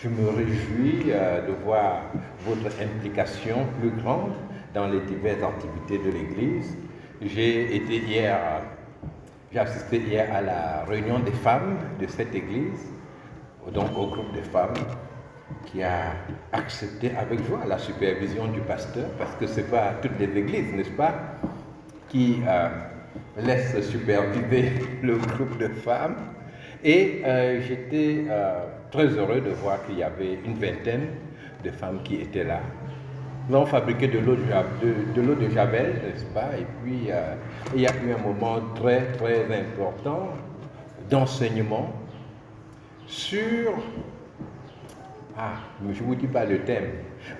Je me réjouis de voir votre implication plus grande dans les diverses activités de l'Église. J'ai assisté hier à la réunion des femmes de cette Église, donc au groupe de femmes qui a accepté avec joie la supervision du pasteur, parce que ce n'est pas toutes les églises, n'est-ce pas, qui laissent superviser le groupe de femmes. Et j'étais très heureux de voir qu'il y avait une vingtaine de femmes qui étaient là. Nous avons fabriqué de l'eau de Javel, n'est-ce pas? Et puis, il y a eu un moment très, très important d'enseignement sur... je ne vous dis pas le thème.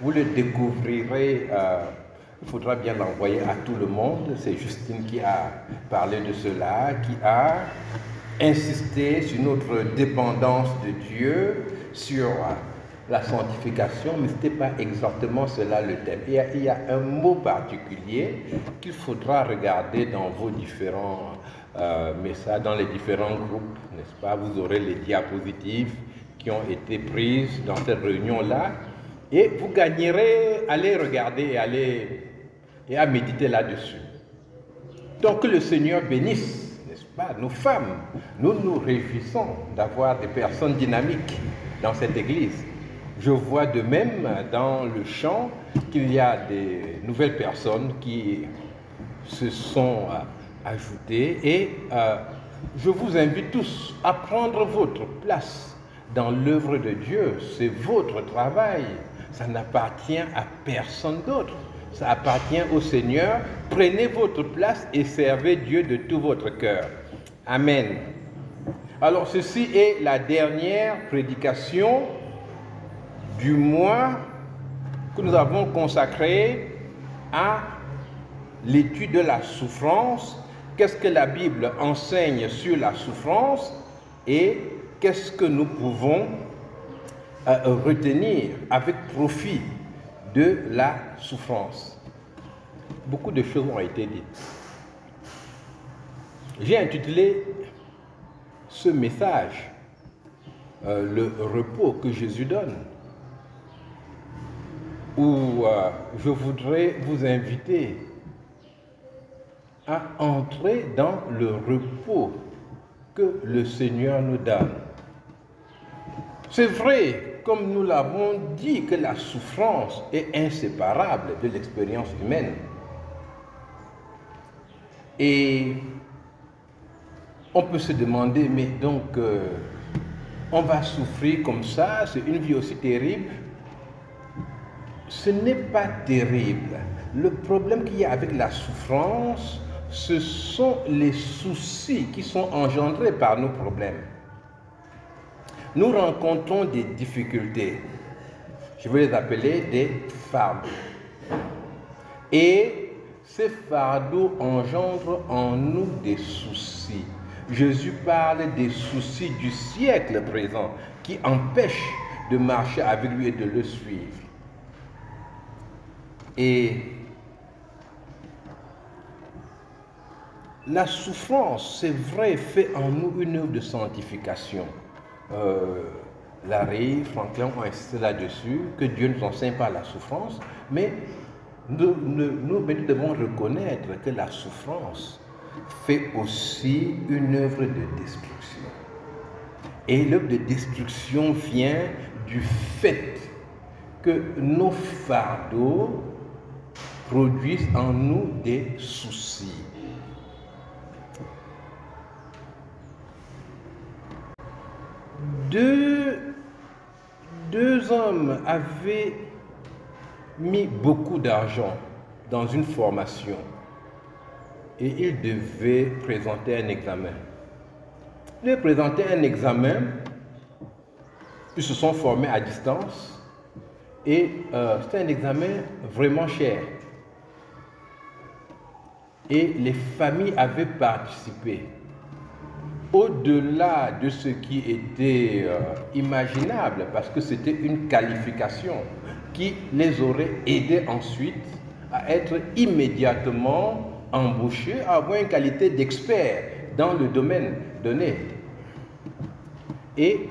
Vous le découvrirez, il faudra bien l'envoyer à tout le monde. C'est Justine qui a parlé de cela, qui a insisté sur notre dépendance de Dieu, sur la sanctification, mais ce n'était pas exactement cela le thème. Il y a un mot particulier qu'il faudra regarder dans vos différents messages, dans les différents groupes, n'est-ce pas? Vous aurez les diapositives qui ont été prises dans cette réunion-là, et vous gagnerez à les regarder et à méditer là-dessus. Donc que le Seigneur bénisse, n'est-ce pas, nos femmes. Nous nous réjouissons d'avoir des personnes dynamiques dans cette Église. Je vois de même dans le chant qu'il y a des nouvelles personnes qui se sont ajoutées, et je vous invite tous à prendre votre place dans l'œuvre de Dieu. C'est votre travail, ça n'appartient à personne d'autre, ça appartient au Seigneur. Prenez votre place et servez Dieu de tout votre cœur. Amen. Alors ceci est la dernière prédication du mois que nous avons consacré à l'étude de la souffrance. Qu'est-ce que la Bible enseigne sur la souffrance et qu'est-ce que nous pouvons retenir avec profit de la souffrance? Beaucoup de choses ont été dites. J'ai intitulé ce message le repos que Jésus donne, où je voudrais vous inviter à entrer dans le repos que le Seigneur nous donne. C'est vrai, comme nous l'avons dit, que la souffrance est inséparable de l'expérience humaine. Et on peut se demander, mais donc, on va souffrir comme ça, c'est une vie aussi terrible? Ce n'est pas terrible. Le problème qu'il y a avec la souffrance, ce sont les soucis qui sont engendrés par nos problèmes. Nous rencontrons des difficultés. Je vais les appeler des fardeaux. Et ces fardeaux engendrent en nous des soucis. Jésus parle des soucis du siècle présent qui empêchent de marcher avec lui et de le suivre. Et la souffrance, c'est vrai, fait en nous une œuvre de sanctification. Larry, Franklin ont insisté là-dessus, que Dieu nous enseigne par la souffrance, mais nous devons reconnaître que la souffrance fait aussi une œuvre de destruction. Et l'œuvre de destruction vient du fait que nos fardeaux produisent en nous des soucis. Deux hommes avaient mis beaucoup d'argent dans une formation et ils devaient présenter un examen. Ils devaient présenter un examen, ils se sont formés à distance et c'était un examen vraiment cher. Et les familles avaient participé. Au-delà de ce qui était imaginable, parce que c'était une qualification qui les aurait aidés ensuite à être immédiatement embauchés, à avoir une qualité d'expert dans le domaine donné. Et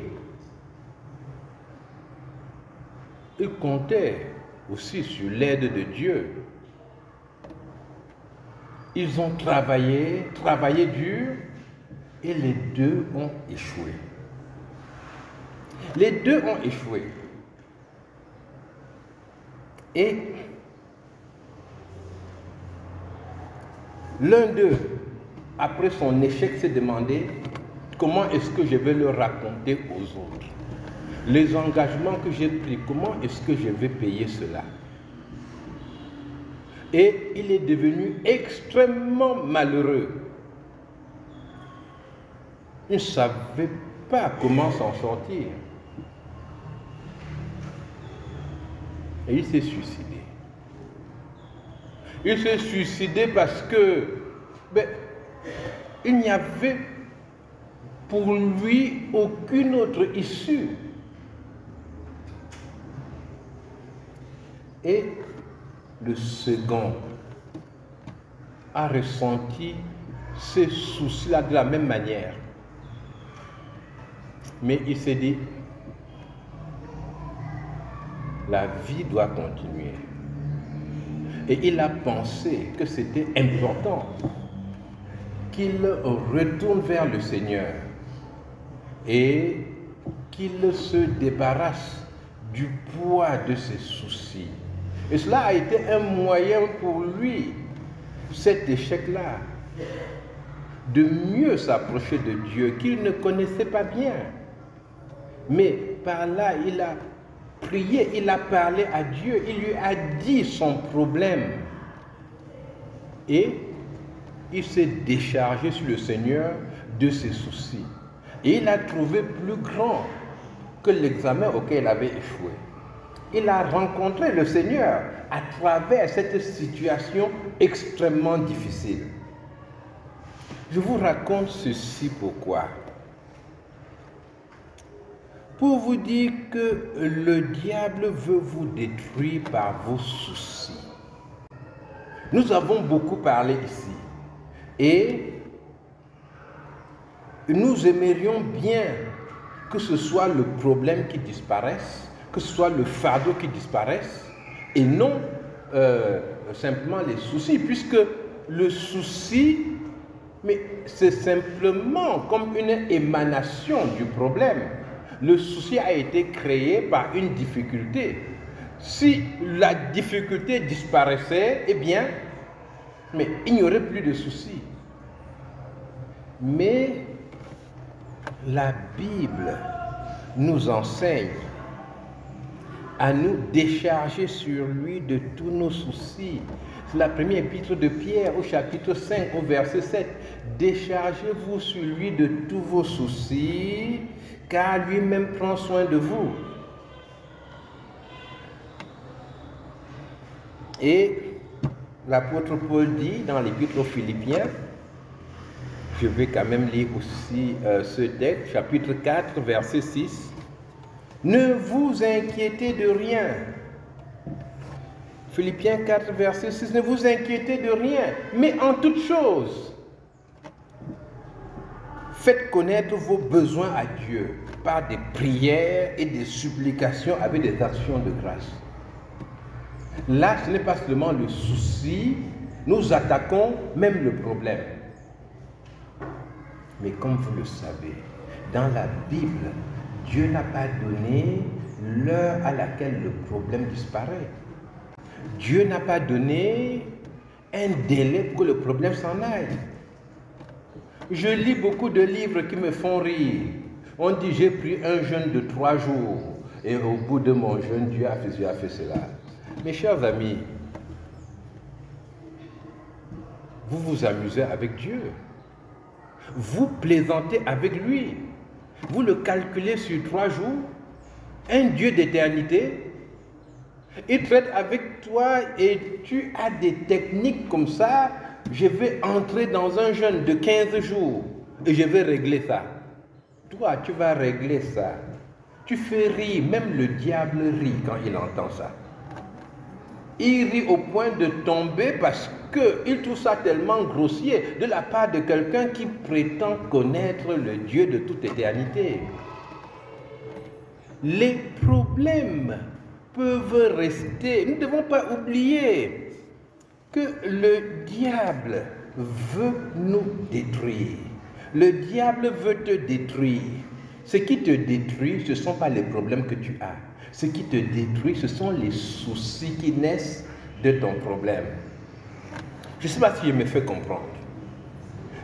il comptait aussi sur l'aide de Dieu. Ils ont travaillé dur, et les deux ont échoué. Les deux ont échoué. Et l'un d'eux, après son échec, s'est demandé comment est-ce que je vais le raconter aux autres. Les engagements que j'ai pris, comment est-ce que je vais payer cela? Et il est devenu extrêmement malheureux. Il ne savait pas comment s'en sortir. Et il s'est suicidé. Il s'est suicidé parce que il n'y avait pour lui aucune autre issue. Et le second a ressenti ces soucis-là de la même manière. Mais il s'est dit, la vie doit continuer. Et il a pensé que c'était important qu'il retourne vers le Seigneur et qu'il se débarrasse du poids de ses soucis. Et cela a été un moyen pour lui, cet échec-là, de mieux s'approcher de Dieu qu'il ne connaissait pas bien. Mais par là, il a prié, il a parlé à Dieu, il lui a dit son problème. Et il s'est déchargé sur le Seigneur de ses soucis. Et il a trouvé plus grand que l'examen auquel il avait échoué. Il a rencontré le Seigneur à travers cette situation extrêmement difficile. Je vous raconte ceci pourquoi. Pour vous dire que le diable veut vous détruire par vos soucis. Nous avons beaucoup parlé ici. Et nous aimerions bien que ce soit le problème qui disparaisse, que ce soit le fardeau qui disparaisse, et non simplement les soucis, puisque le souci, mais c'est simplement comme une émanation du problème. Le souci a été créé par une difficulté. Si la difficulté disparaissait, eh bien, mais il n'y aurait plus de soucis. Mais la Bible nous enseigne à nous décharger sur lui de tous nos soucis. C'est la première épître de Pierre au chapitre 5 au verset 7. Déchargez-vous sur lui de tous vos soucis, car lui-même prend soin de vous. Et l'apôtre Paul dit dans l'épître aux Philippiens, je vais quand même lire aussi ce texte, chapitre 4, verset 6. Ne vous inquiétez de rien. Philippiens 4, verset 6. Ne vous inquiétez de rien, mais en toute chose, faites connaître vos besoins à Dieu par des prières et des supplications avec des actions de grâce. Là, ce n'est pas seulement le souci, nous attaquons même le problème. Mais comme vous le savez, dans la Bible, Dieu n'a pas donné l'heure à laquelle le problème disparaît. Dieu n'a pas donné un délai pour que le problème s'en aille. Je lis beaucoup de livres qui me font rire. On dit j'ai pris un jeûne de 3 jours et au bout de mon jeûne, Dieu a fait cela. Mes chers amis, vous vous amusez avec Dieu. Vous plaisantez avec lui. Vous le calculez sur 3 jours. Un Dieu d'éternité. Il traite avec toi et tu as des techniques comme ça. Je vais entrer dans un jeûne de 15 jours et je vais régler ça. Toi, tu vas régler ça. Tu fais rire. Même le diable rit quand il entend ça. Il rit au point de tomber parce qu'il trouve ça tellement grossier de la part de quelqu'un qui prétend connaître le Dieu de toute éternité. Les problèmes peuvent rester. Nous ne devons pas oublier que le diable veut nous détruire. Le diable veut te détruire. Ce qui te détruit, ce ne sont pas les problèmes que tu as. Ce qui te détruit, ce sont les soucis qui naissent de ton problème. Je ne sais pas si je me fais comprendre.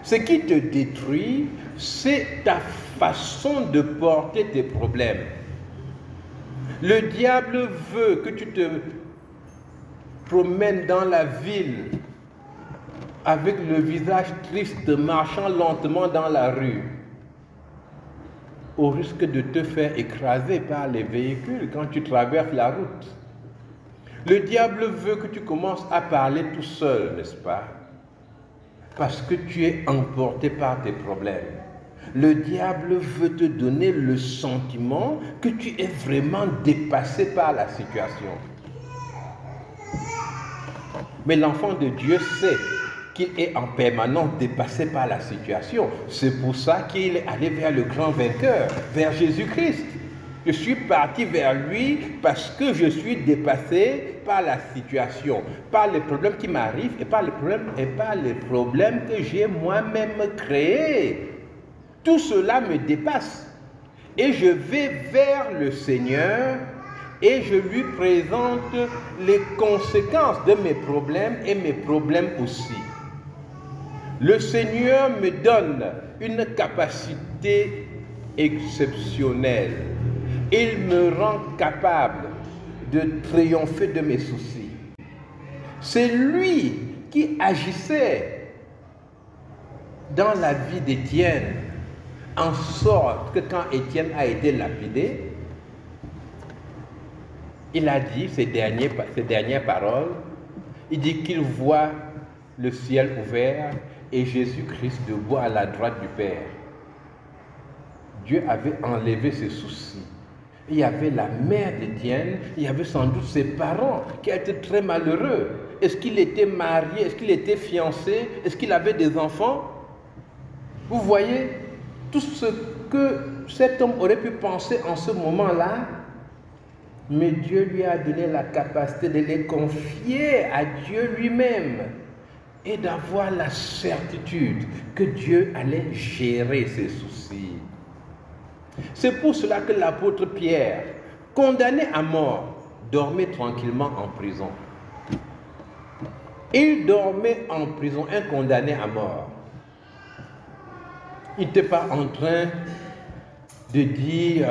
Ce qui te détruit, c'est ta façon de porter tes problèmes. Le diable veut que tu te promènes dans la ville avec le visage triste, marchant lentement dans la rue, au risque de te faire écraser par les véhicules quand tu traverses la route. Le diable veut que tu commences à parler tout seul, n'est-ce pas? Parce que tu es emporté par tes problèmes. Le diable veut te donner le sentiment que tu es vraiment dépassé par la situation. Mais l'enfant de Dieu sait qu'il est en permanence dépassé par la situation. C'est pour ça qu'il est allé vers le grand vainqueur, vers Jésus-Christ. Je suis parti vers lui parce que je suis dépassé par la situation, par les problèmes qui m'arrivent et par les problèmes que j'ai moi-même créés. Tout cela me dépasse. Et je vais vers le Seigneur et je lui présente les conséquences de mes problèmes et mes problèmes aussi. Le Seigneur me donne une capacité exceptionnelle. Il me rend capable de triompher de mes soucis. C'est lui qui agissait dans la vie d'Étienne, en sorte que quand Étienne a été lapidé, il a dit ces dernières paroles. Il dit qu'il voit le ciel ouvert et Jésus-Christ debout à la droite du Père. Dieu avait enlevé ses soucis. Il y avait la mère d'Étienne, il y avait sans doute ses parents qui étaient très malheureux. Est-ce qu'il était marié? Est-ce qu'il était fiancé? Est-ce qu'il avait des enfants? Vous voyez, tout ce que cet homme aurait pu penser en ce moment-là, mais Dieu lui a donné la capacité de les confier à Dieu lui-même et d'avoir la certitude que Dieu allait gérer ses soucis. C'est pour cela que l'apôtre Pierre, condamné à mort, dormait tranquillement en prison. Il dormait en prison, un condamné à mort. Il n'était pas en train de dire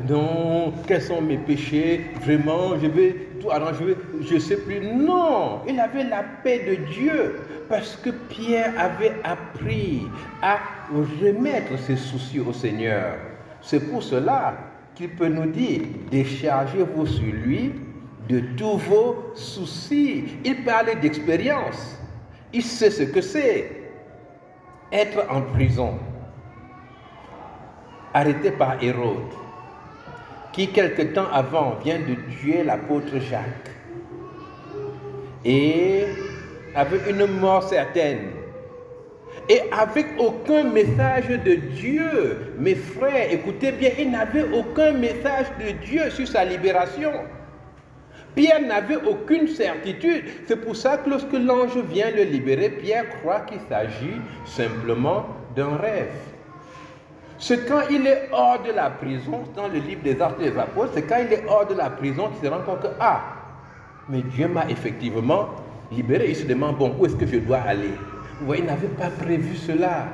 non, quels sont mes péchés, vraiment, je vais tout arranger, je ne sais plus. Non, il avait la paix de Dieu parce que Pierre avait appris à remettre ses soucis au Seigneur. C'est pour cela qu'il peut nous dire, déchargez-vous sur lui de tous vos soucis. Il parlait d'expérience. Il sait ce que c'est être en prison, arrêté par Hérode, qui quelque temps avant vient de tuer l'apôtre Jacques et avec une mort certaine. Et avec aucun message de Dieu. Mes frères, écoutez bien, il n'avait aucun message de Dieu sur sa libération. Pierre n'avait aucune certitude. C'est pour ça que lorsque l'ange vient le libérer, Pierre croit qu'il s'agit simplement d'un rêve. C'est quand il est hors de la prison, dans le livre des Actes des Apôtres, c'est quand il est hors de la prison qu'il se rend compte que, ah, mais Dieu m'a effectivement libéré. Il se demande, bon, où est-ce que je dois aller? Vous voyez, il n'avait pas prévu cela.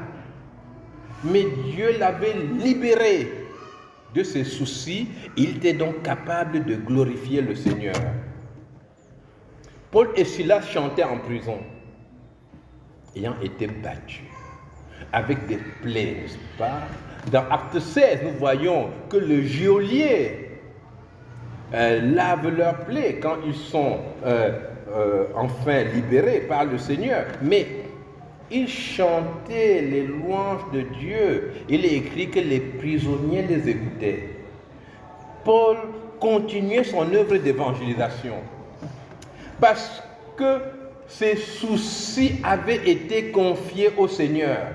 Mais Dieu l'avait libéré de ses soucis. Il était donc capable de glorifier le Seigneur. Paul et Silas chantaient en prison, ayant été battus, avec des plaies, n'est-ce pas? Dans Acte 16, nous voyons que le geôlier lave leurs plaies quand ils sont enfin libérés par le Seigneur. Mais ils chantaient les louanges de Dieu. Il est écrit que les prisonniers les écoutaient. Paul continuait son œuvre d'évangélisation parce que ses soucis avaient été confiés au Seigneur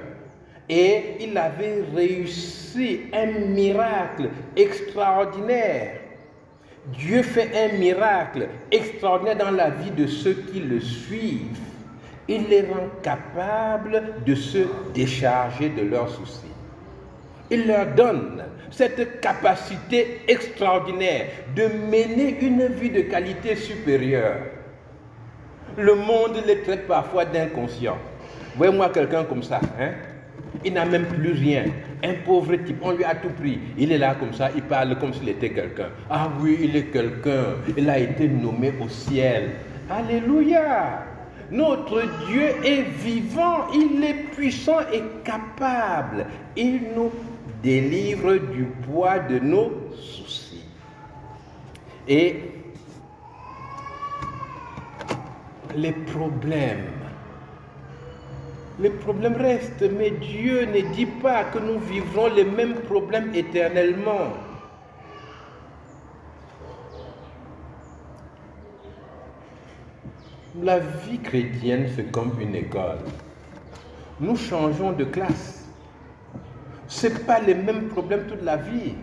et il avait réussi un miracle extraordinaire. Dieu fait un miracle extraordinaire dans la vie de ceux qui le suivent. Il les rend capables de se décharger de leurs soucis. Il leur donne cette capacité extraordinaire de mener une vie de qualité supérieure. Le monde les traite parfois d'inconscients. Voyez-moi quelqu'un comme ça, hein? Il n'a même plus rien. Un pauvre type, on lui a tout pris. Il est là comme ça, il parle comme s'il était quelqu'un. Ah oui, il est quelqu'un. Il a été nommé au ciel. Alléluia! Notre Dieu est vivant, il est puissant et capable. Il nous délivre du poids de nos soucis. Et les problèmes restent, mais Dieu ne dit pas que nous vivrons les mêmes problèmes éternellement. La vie chrétienne, c'est comme une école. Nous changeons de classe. Ce n'est pas les mêmes problèmes toute la vie.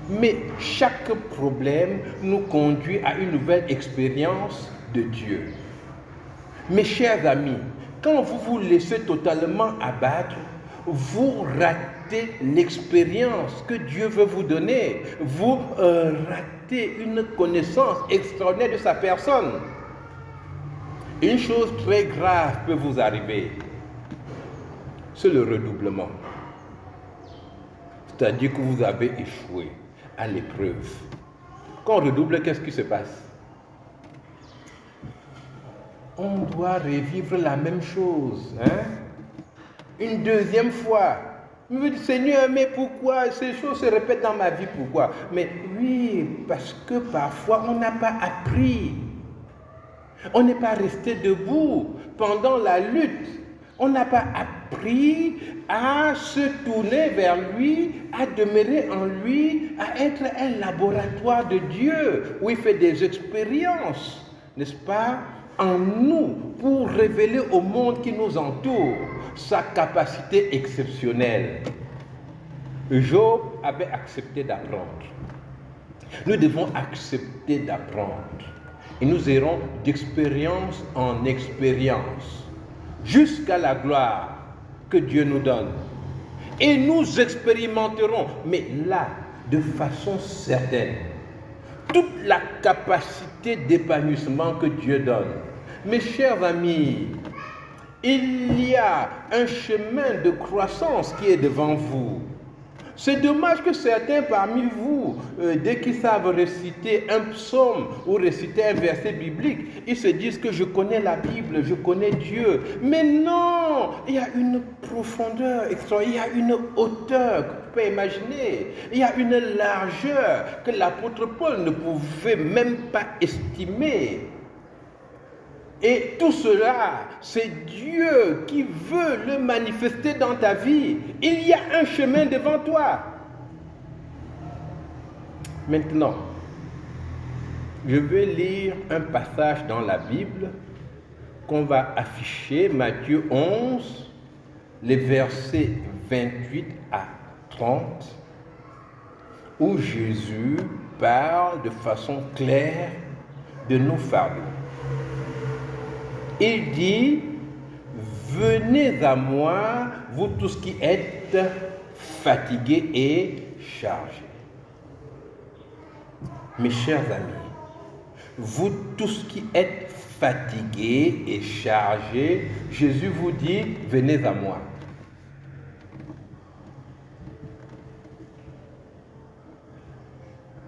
Mais chaque problème nous conduit à une nouvelle expérience de Dieu. Mes chers amis, quand vous vous laissez totalement abattre, vous ratez l'expérience que Dieu veut vous donner. Vous ratez une connaissance extraordinaire de sa personne. Une chose très grave peut vous arriver, c'est le redoublement. C'est-à-dire que vous avez échoué à l'épreuve. Quand on redouble, qu'est-ce qui se passe? On doit revivre la même chose, hein? Une deuxième fois. Je me dis, Seigneur, mais pourquoi ces choses se répètent dans ma vie? Pourquoi? Mais oui, parce que parfois on n'a pas appris. On n'est pas resté debout pendant la lutte. On n'a pas appris à se tourner vers lui, à demeurer en lui, à être un laboratoire de Dieu où il fait des expériences, n'est-ce pas, en nous pour révéler au monde qui nous entoure sa capacité exceptionnelle. Job avait accepté d'apprendre. Nous devons accepter d'apprendre. Et nous irons d'expérience en expérience jusqu'à la gloire que Dieu nous donne. Et nous expérimenterons, mais là, de façon certaine, toute la capacité d'épanouissement que Dieu donne. Mes chers amis, il y a un chemin de croissance qui est devant vous. C'est dommage que certains parmi vous, dès qu'ils savent réciter un psaume ou réciter un verset biblique, ils se disent que je connais la Bible, je connais Dieu. Mais non, il y a une profondeur extraordinaire, il y a une hauteur que vous pouvez imaginer. Il y a une largeur que l'apôtre Paul ne pouvait même pas estimer. Et tout cela, c'est Dieu qui veut le manifester dans ta vie. Il y a un chemin devant toi. Maintenant, je vais lire un passage dans la Bible qu'on va afficher, Matthieu 11, les versets 28 à 30, où Jésus parle de façon claire de nos fardeaux. Il dit, venez à moi, vous tous qui êtes fatigués et chargés. Mes chers amis, vous tous qui êtes fatigués et chargés, Jésus vous dit, venez à moi.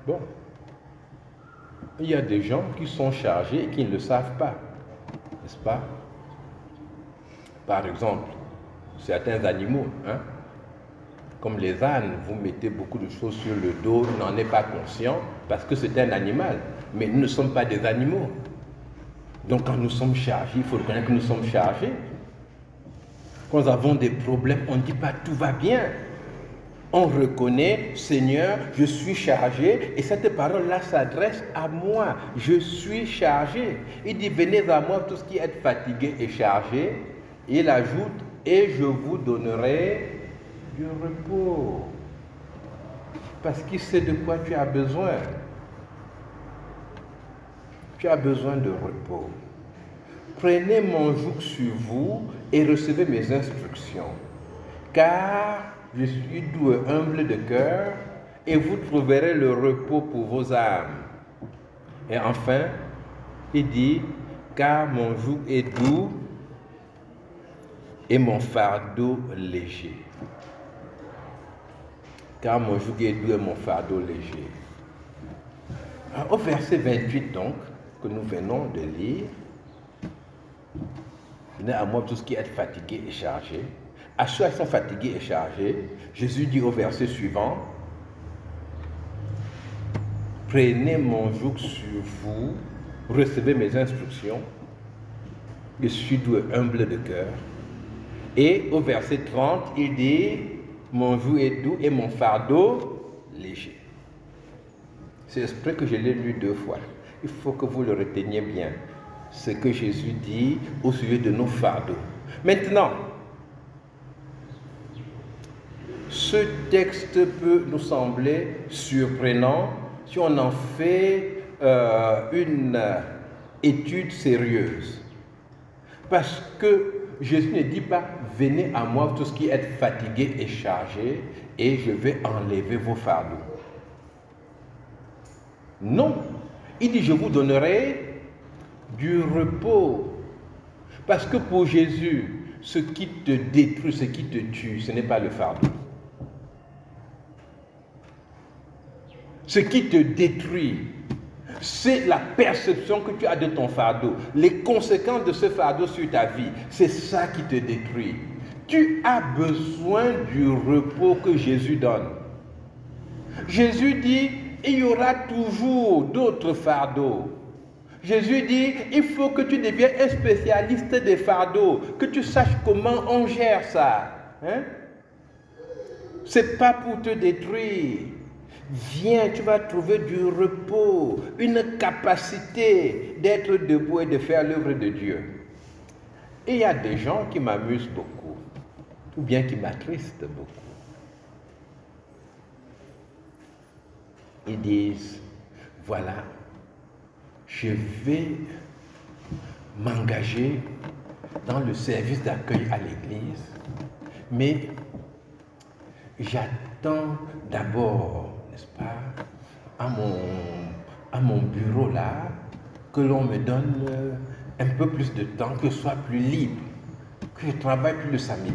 Bon, il y a des gens qui sont chargés et qui ne le savent pas. N'est-ce pas? Par exemple, certains animaux, hein, comme les ânes, vous mettez beaucoup de choses sur le dos, vous n'en êtes pas conscient parce que c'est un animal. Mais nous ne sommes pas des animaux. Donc quand nous sommes chargés, il faut reconnaître que nous sommes chargés. Quand nous avons des problèmes, on ne dit pas tout va bien. On reconnaît, Seigneur, je suis chargé, et cette parole-là s'adresse à moi. Je suis chargé. Il dit, venez à moi tous qui êtes fatigués et chargés. Il ajoute, et je vous donnerai du repos. Parce qu'il sait de quoi tu as besoin. tu as besoin de repos. Prenez mon joug sur vous et recevez mes instructions, car je suis doux et humble de cœur, et vous trouverez le repos pour vos âmes. Et enfin, il dit, car mon joug est doux et mon fardeau léger. Car mon joug est doux et mon fardeau léger. Au verset 28 donc, que nous venons de lire, venez à moi tous qui êtes fatigués et chargés. À ceux qui sont fatigués et chargés, Jésus dit au verset suivant, prenez mon joug sur vous, recevez mes instructions, je suis doux et humble de cœur. Et au verset 30, il dit, mon joug est doux et mon fardeau léger. C'est exprès que je l'ai lu 2 fois. Il faut que vous le reteniez bien, ce que Jésus dit au sujet de nos fardeaux. Maintenant, ce texte peut nous sembler surprenant si on en fait une étude sérieuse. Parce que Jésus ne dit pas, venez à moi tous qui êtes fatigués et chargés et je vais enlever vos fardeaux. Non, il dit, je vous donnerai du repos. Parce que pour Jésus, ce qui te détruit, ce qui te tue, ce n'est pas le fardeau. Ce qui te détruit, c'est la perception que tu as de ton fardeau, les conséquences de ce fardeau sur ta vie. C'est ça qui te détruit. Tu as besoin du repos que Jésus donne. Jésus dit, il y aura toujours d'autres fardeaux. Jésus dit, il faut que tu deviennes un spécialiste des fardeaux, que tu saches comment on gère ça. Hein? Ce n'est pas pour te détruire. Viens, tu vas trouver du repos, une capacité d'être debout et de faire l'œuvre de Dieu. Et il y a des gens qui m'amusent beaucoup, ou bien qui m'attristent beaucoup. Ils disent, voilà, je vais m'engager dans le service d'accueil à l'église, mais j'attends d'abord, n'est-ce pas, à mon bureau là, que l'on me donne un peu plus de temps, que je sois plus libre, que je travaille plus le samedi.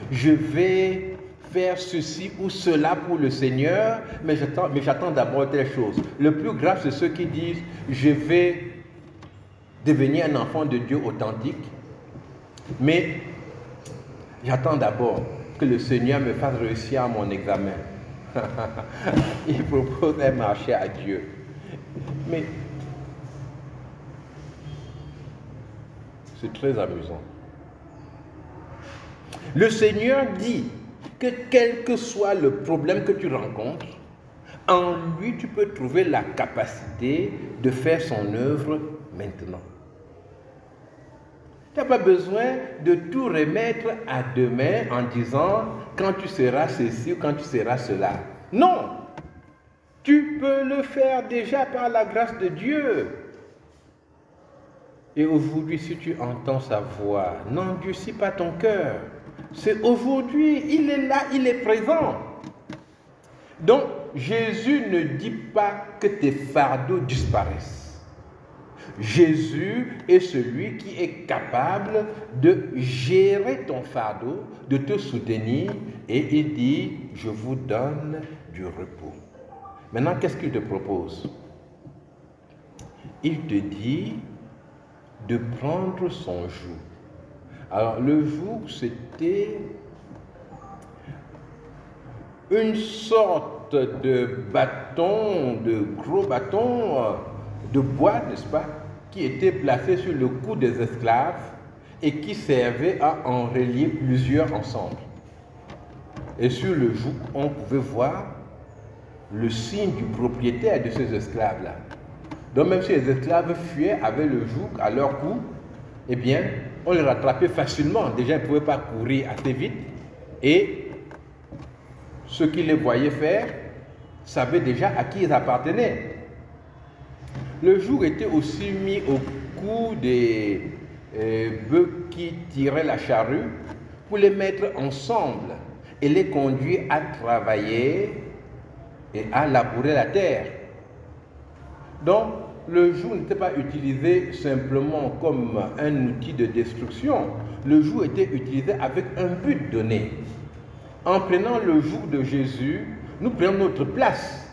Je vais faire ceci ou cela pour le Seigneur, mais j'attends d'abord telle chose. Le plus grave, c'est ceux qui disent, je vais devenir un enfant de Dieu authentique, mais j'attends d'abord que le Seigneur me fasse réussir à mon examen. Il propose un marché à Dieu. Mais c'est très amusant. Le Seigneur dit que quel que soit le problème que tu rencontres, en lui tu peux trouver la capacité de faire son œuvre maintenant. Tu n'as pas besoin de tout remettre à demain en disant quand tu seras ceci ou quand tu seras cela. Non, tu peux le faire déjà par la grâce de Dieu. Et aujourd'hui, si tu entends sa voix, n'endurcis pas ton cœur. C'est aujourd'hui, il est là, il est présent. Donc, Jésus ne dit pas que tes fardeaux disparaissent. Jésus est celui qui est capable de gérer ton fardeau, de te soutenir, et il dit, je vous donne du repos. Maintenant, qu'est-ce qu'il te propose? Il te dit de prendre son joug. Alors, le joug, c'était une sorte de bâton, de gros bâton de bois, n'est-ce pas, qui était placé sur le cou des esclaves et qui servait à en relier plusieurs ensemble. Et sur le joug, on pouvait voir le signe du propriétaire de ces esclaves-là. Donc même si les esclaves fuyaient avec le joug à leur cou, eh bien, on les rattrapait facilement. Déjà, ils ne pouvaient pas courir assez vite. Et ceux qui les voyaient faire savaient déjà à qui ils appartenaient. Le joug était aussi mis au cou des bœufs qui tiraient la charrue pour les mettre ensemble et les conduire à travailler et à labourer la terre. Donc, le joug n'était pas utilisé simplement comme un outil de destruction. Le joug était utilisé avec un but donné. En prenant le joug de Jésus, nous prenons notre place.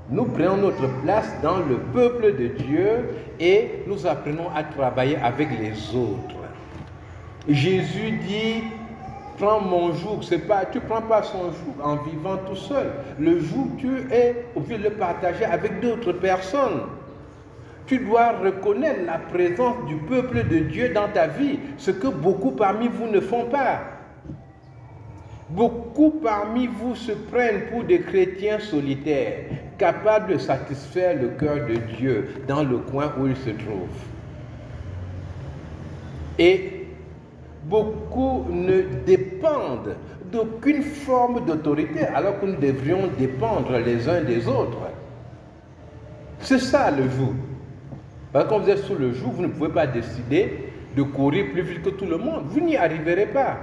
Nous prenons notre place dans le peuple de Dieu et nous apprenons à travailler avec les autres. Jésus dit, prends mon joug, c'est pas, tu ne prends pas son joug en vivant tout seul. Le joug, tu es obligé de le partager avec d'autres personnes. Tu dois reconnaître la présence du peuple de Dieu dans ta vie, ce que beaucoup parmi vous ne font pas. Beaucoup parmi vous se prennent pour des chrétiens solitaires, capables de satisfaire le cœur de Dieu dans le coin où ils se trouvent. Et beaucoup ne dépendent d'aucune forme d'autorité, alors que nous devrions dépendre les uns des autres. C'est ça le joug. Parce que quand vous êtes sous le joug, vous ne pouvez pas décider de courir plus vite que tout le monde. Vous n'y arriverez pas.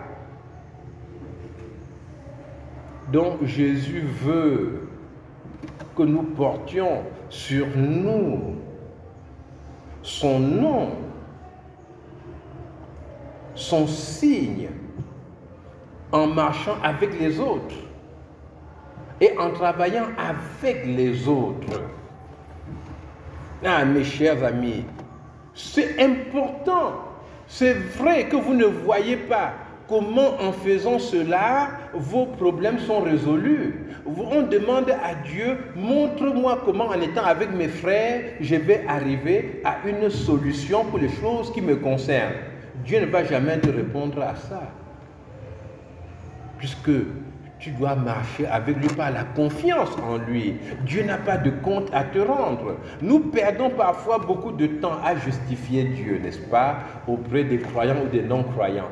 Donc Jésus veut que nous portions sur nous son nom, son signe, en marchant avec les autres et en travaillant avec les autres. Ah, mes chers amis, c'est important. C'est vrai que vous ne voyez pas comment en faisant cela, vos problèmes sont résolus. On demande à Dieu, montre-moi comment en étant avec mes frères, je vais arriver à une solution pour les choses qui me concernent. Dieu ne va jamais te répondre à ça. Puisque tu dois marcher avec lui par la confiance en lui. Dieu n'a pas de compte à te rendre. Nous perdons parfois beaucoup de temps à justifier Dieu, n'est-ce pas, auprès des croyants ou des non-croyants.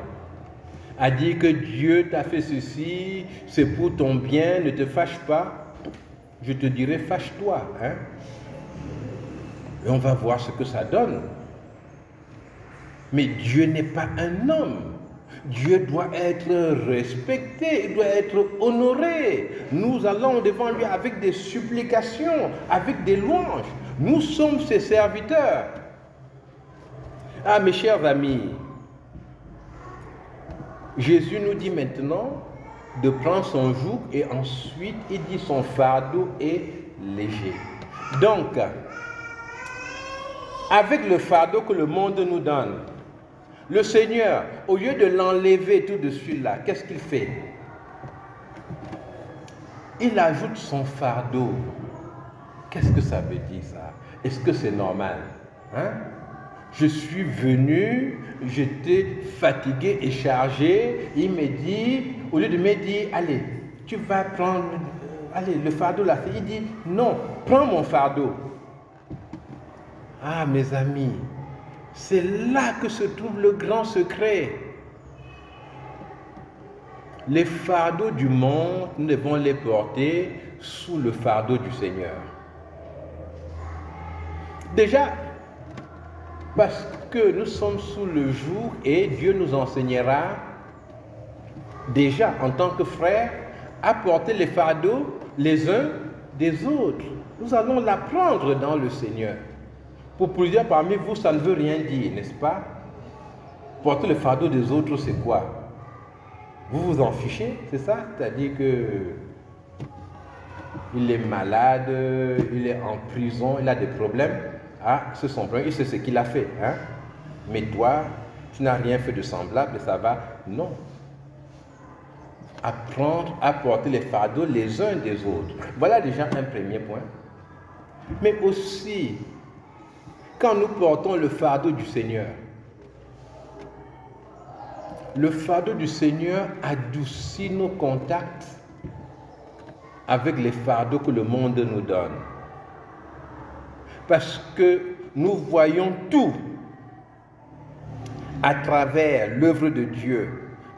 À dire que Dieu t'a fait ceci, c'est pour ton bien, ne te fâche pas. Je te dirai, fâche-toi. Hein? Et on va voir ce que ça donne. Mais Dieu n'est pas un homme. Dieu doit être respecté, il doit être honoré. Nous allons devant lui avec des supplications, avec des louanges. Nous sommes ses serviteurs. Ah, mes chers amis, Jésus nous dit maintenant de prendre son joug et ensuite il dit son fardeau est léger. Donc, avec le fardeau que le monde nous donne, le Seigneur, au lieu de l'enlever tout de suite là, qu'est-ce qu'il fait? Il ajoute son fardeau. Qu'est-ce que ça veut dire ça? Est-ce que c'est normal? Hein? Je suis venu, j'étais fatigué et chargé. Il me dit, au lieu de me dire, allez, tu vas prendre, allez, le fardeau là. Il dit, non, prends mon fardeau. Ah, mes amis, c'est là que se trouve le grand secret. Les fardeaux du monde, nous devons les porter sous le fardeau du Seigneur. Déjà, parce que nous sommes sous le joug et Dieu nous enseignera déjà en tant que frères à porter les fardeaux les uns des autres. Nous allons l'apprendre dans le Seigneur. Pour plusieurs parmi vous, ça ne veut rien dire, n'est-ce pas? Porter le fardeau des autres, c'est quoi? Vous vous en fichez, c'est ça? C'est-à-dire que il est malade, il est en prison, il a des problèmes. Ah, c'est son problème, il sait ce qu'il a fait. Hein? Mais toi, tu n'as rien fait de semblable, ça va? Non. Apprendre à porter les fardeaux les uns des autres. Voilà déjà un premier point. Mais aussi, quand nous portons le fardeau du Seigneur, le fardeau du Seigneur adoucit nos contacts avec les fardeaux que le monde nous donne. Parce que nous voyons tout à travers l'œuvre de Dieu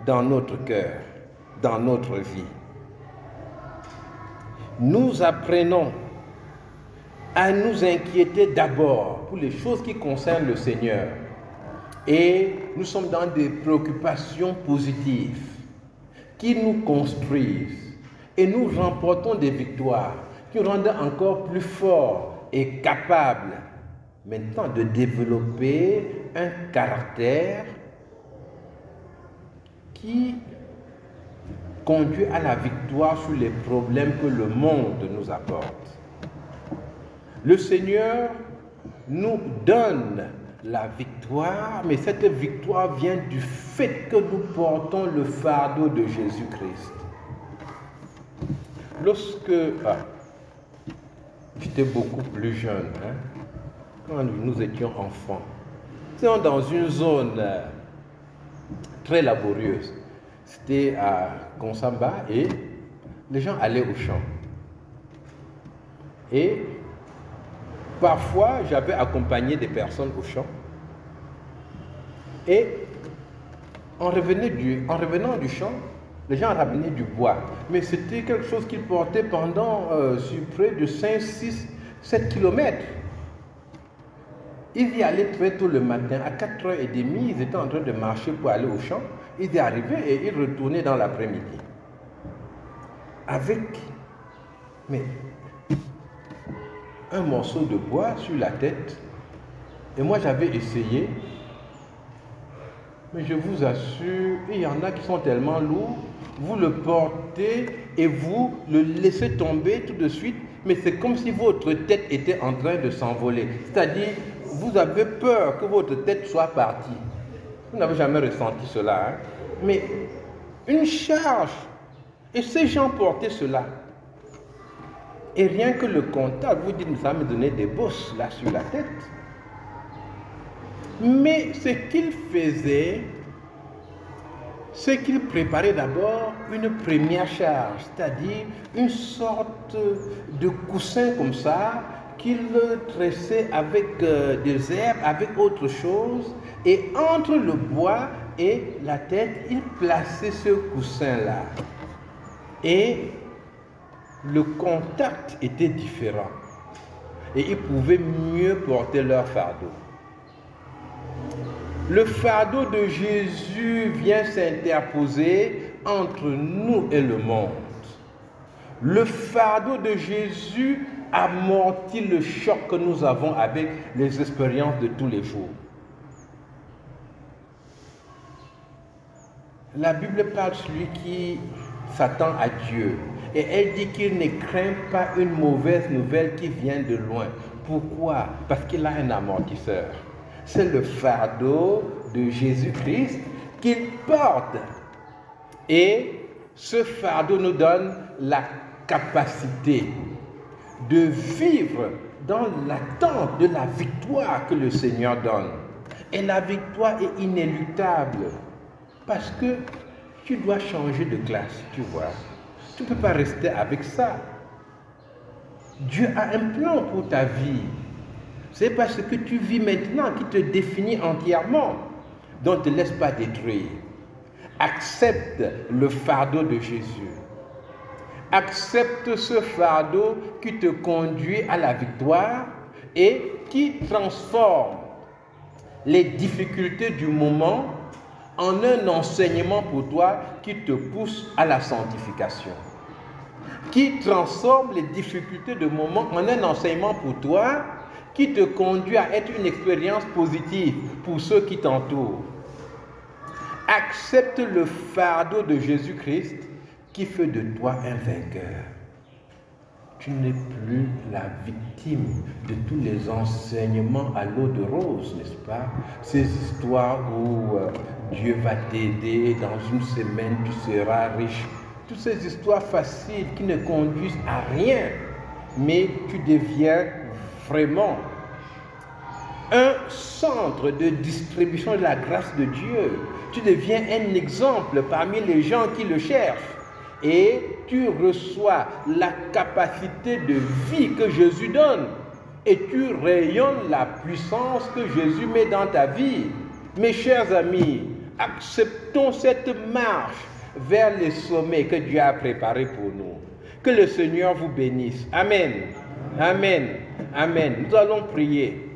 dans notre cœur, dans notre vie. Nous apprenons à nous inquiéter d'abord pour les choses qui concernent le Seigneur. Et nous sommes dans des préoccupations positives qui nous construisent et nous remportons des victoires qui nous rendent encore plus forts et capables maintenant de développer un caractère qui conduit à la victoire sur les problèmes que le monde nous apporte. Le Seigneur nous donne la victoire, mais cette victoire vient du fait que nous portons le fardeau de Jésus-Christ. Lorsque j'étais beaucoup plus jeune, quand nous étions enfants, nous étions dans une zone très laborieuse. C'était à Konsamba et les gens allaient au champ. Et parfois, j'avais accompagné des personnes au champ. Et en revenant du champ, les gens ramenaient du bois. Mais c'était quelque chose qu'ils portaient pendant sur près de 5, 6, 7 kilomètres. Ils y allaient très tôt le matin, à 4h30, ils étaient en train de marcher pour aller au champ. Ils y arrivaient et ils retournaient dans l'après-midi. Avec un morceau de bois sur la tête. Et moi j'avais essayé. Mais je vous assure, il y en a qui sont tellement lourds. Vous le portez et vous le laissez tomber tout de suite. Mais c'est comme si votre tête était en train de s'envoler. C'est-à-dire, vous avez peur que votre tête soit partie. Vous n'avez jamais ressenti cela. Mais une charge. Et ces gens portaient cela. Et rien que le comptable vous dit, ça me donnait des bosses là sur la tête. Mais ce qu'il faisait, c'est qu'il préparait d'abord une première charge, c'est-à-dire une sorte de coussin comme ça, qu'il tressait avec des herbes, avec autre chose, et entre le bois et la tête, il plaçait ce coussin-là. Et le contact était différent. Et ils pouvaient mieux porter leur fardeau. Le fardeau de Jésus vient s'interposer entre nous et le monde. Le fardeau de Jésus amortit le choc que nous avons avec les expériences de tous les jours. La Bible parle de celui qui s'attend à Dieu. Et elle dit qu'il ne craint pas une mauvaise nouvelle qui vient de loin. Pourquoi? Parce qu'il a un amortisseur. C'est le fardeau de Jésus-Christ qu'il porte. Et ce fardeau nous donne la capacité de vivre dans l'attente de la victoire que le Seigneur donne. Et la victoire est inéluctable. Parce que tu dois changer de classe, tu vois. Tu ne peux pas rester avec ça. Dieu a un plan pour ta vie. C'est parce que tu vis maintenant qui te définit entièrement. Donc ne te laisse pas détruire. Accepte le fardeau de Jésus. Accepte ce fardeau qui te conduit à la victoire et qui transforme les difficultés du moment en un enseignement pour toi qui te pousse à la sanctification. Qui transforme les difficultés de moment en un enseignement pour toi qui te conduit à être une expérience positive pour ceux qui t'entourent. Accepte le fardeau de Jésus-Christ qui fait de toi un vainqueur. Tu n'es plus la victime de tous les enseignements à l'eau de rose, n'est-ce pas? Ces histoires où Dieu va t'aider, dans une semaine tu seras riche. Toutes ces histoires faciles qui ne conduisent à rien, mais tu deviens vraiment un centre de distribution de la grâce de Dieu. Tu deviens un exemple parmi les gens qui le cherchent. Et tu reçois la capacité de vie que Jésus donne. Et tu rayonnes la puissance que Jésus met dans ta vie. Mes chers amis, acceptons cette marche vers les sommets que Dieu a préparés pour nous. Que le Seigneur vous bénisse. Amen. Amen. Amen. Nous allons prier.